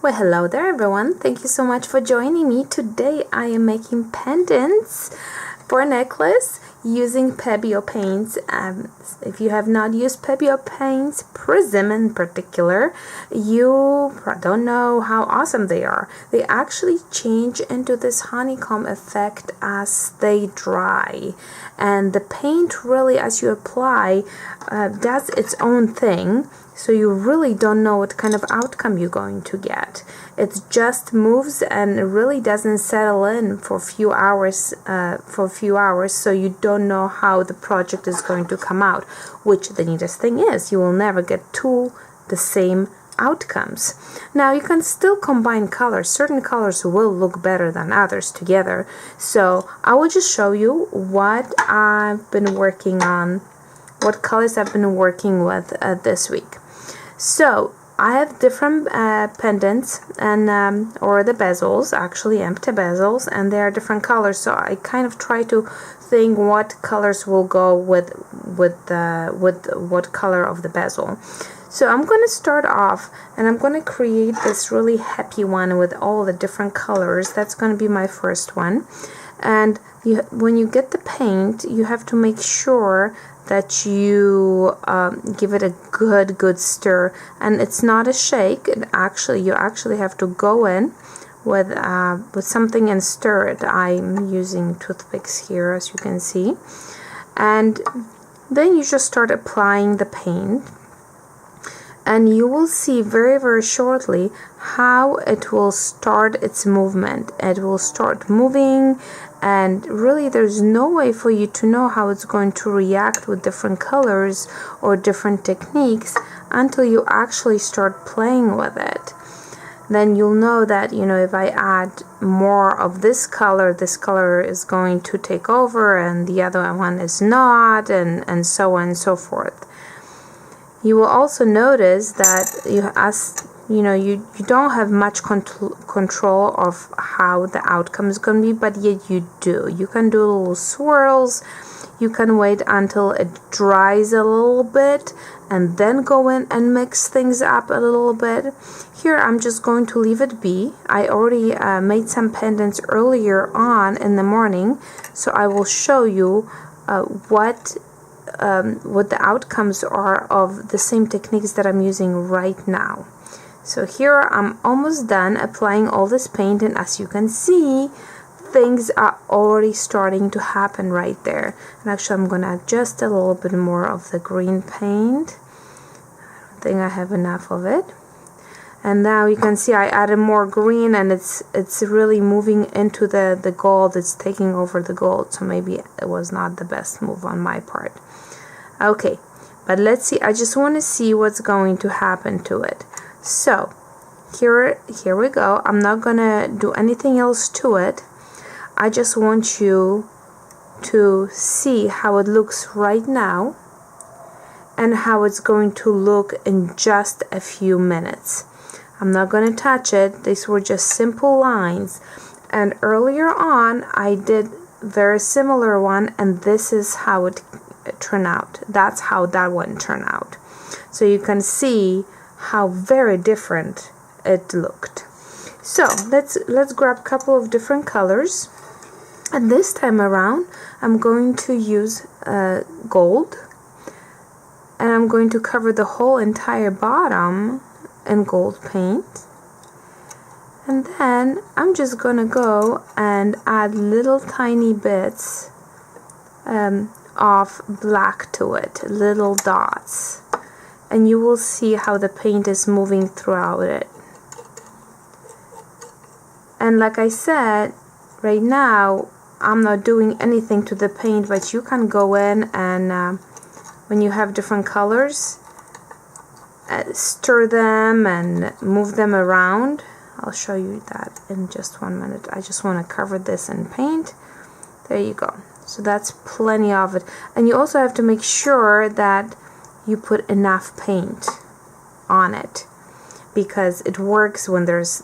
Well, hello there everyone. Thank you so much for joining me. Today I am making pendants for a necklace using Pebeo Paints. If you have not used Pebeo Paints, Prism in particular, you don't know how awesome they are. They actually change into this honeycomb effect as they dry. And the paint really, as you apply, does its own thing. So you really don't know what kind of outcome you're going to get. It just moves and it really doesn't settle in for a few hours. So you don't know how the project is going to come out. Which the neatest thing is, you will never get two the same outcomes. Now you can still combine colors. Certain colors will look better than others together. So I will just show you what I've been working on, what colors I've been working with this week. So I have different pendants and or the bezels, actually empty bezels, and they are different colors. So I kind of try to think what colors will go with what color of the bezel. So I'm going to start off and I'm going to create this really happy one with all the different colors. That's going to be my first one. And when you get the paint, you have to make sure that you give it a good stir, and it's not a shake. You actually have to go in with something and stir it. I'm using toothpicks here, as you can see, and then you just start applying the paint, and you will see very shortly how it will start its movement. It will start moving, and really there's no way for you to know how it's going to react with different colors or different techniques until you actually start playing with it. Then you'll know that, if I add more of this color is going to take over and the other one is not, and so on and so forth. You will also notice that you don't have much control of how the outcome is going to be, but yet you do. You can do little swirls. You can wait until it dries a little bit and then go in and mix things up a little bit. Here I'm just going to leave it be. I already made some pendants earlier on in the morning, so I will show you what the outcomes are of the same techniques that I'm using right now. So here I'm almost done applying all this paint, and as you can see, things are already starting to happen right there. And actually I'm going to adjust a little bit more of the green paint. I don't think I have enough of it. And now you can see I added more green, and it's really moving into the gold. It's taking over the gold, so maybe it was not the best move on my part. Okay, but let's see. I just want to see what's going to happen to it. So here we go. I'm not gonna do anything else to it. I just want you to see how it looks right now and how it's going to look in just a few minutes. I'm not gonna touch it. These were just simple lines, and earlier on I did very similar one, and this is how it turned out. That's how that one turned out. So you can see how very different it looked. So let's grab a couple of different colors, and this time around I'm going to use gold, and I'm going to cover the whole entire bottom in gold paint, and then I'm just gonna go and add little tiny bits of black to it, little dots, and you will see how the paint is moving throughout it. And like I said, right now I'm not doing anything to the paint, but you can go in and when you have different colors, stir them and move them around. I'll show you that in just 1 minute. I just want to cover this in paint. There you go. So that's plenty of it. And you also have to make sure that you put enough paint on it, because it works when there's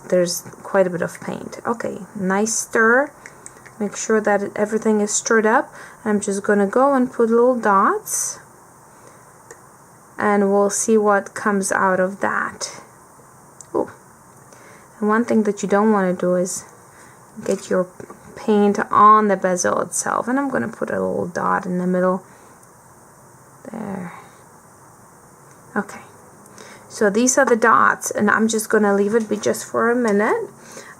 quite a bit of paint. Okay, nice stir. Make sure that everything is stirred up. I'm just gonna go and put little dots, and we'll see what comes out of that. Ooh. And one thing that you don't want to do is get your paint on the bezel itself. And I'm going to put a little dot in the middle there. Okay, so these are the dots, and I'm just going to leave it be just for a minute,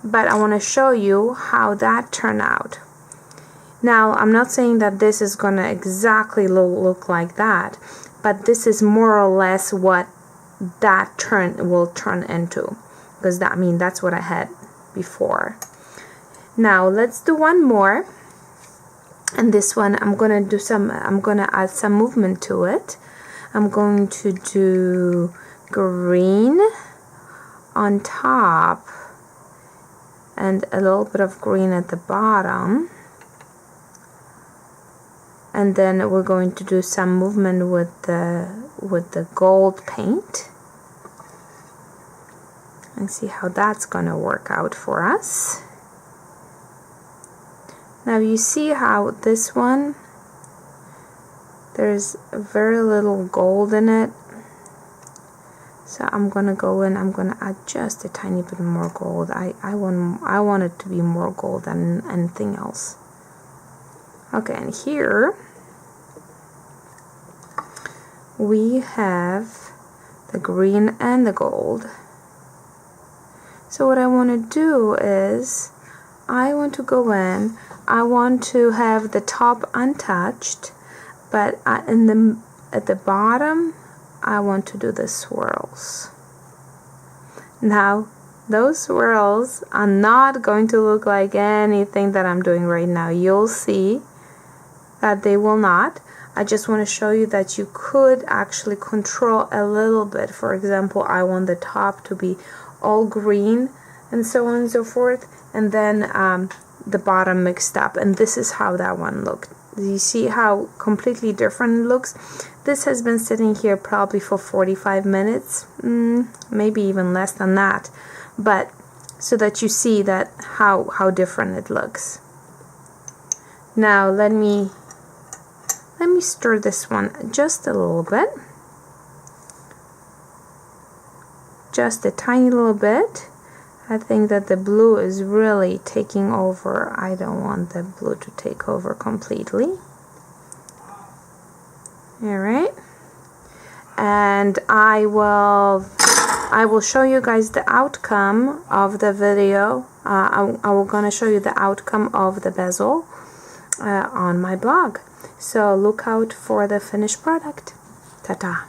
but I want to show you how that turned out. Now, I'm not saying that this is going to exactly look like that, but this is more or less what that will turn into, because that's what I had before. Now let's do one more, and this one I'm gonna add some movement to it. I'm going to do green on top and a little bit of green at the bottom, and then we're going to do some movement with the gold paint and see how that's gonna work out for us. Now you see how this one, there's very little gold in it, so I'm gonna go in, I'm gonna add just a tiny bit more gold. I want it to be more gold than anything else. Okay, and here we have the green and the gold. So what I want to do is I want to go in, I want to have the top untouched, but at the bottom I want to do the swirls. Now those swirls are not going to look like anything that I'm doing right now. You'll see that they will not. I just want to show you that you could actually control a little bit. For example, I want the top to be all green and so on and so forth, and then the bottom mixed up, and this is how that one looked. You see how completely different it looks? This has been sitting here probably for 45 minutes, maybe even less than that, but so that you see that how different it looks. Now let me stir this one just a little bit, just a tiny little bit. I think that the blue is really taking over. I don't want the blue to take over completely. Alright, and I will show you guys the outcome of the video. I'm gonna show you the outcome of the bezel on my blog. So look out for the finished product. Ta-ta.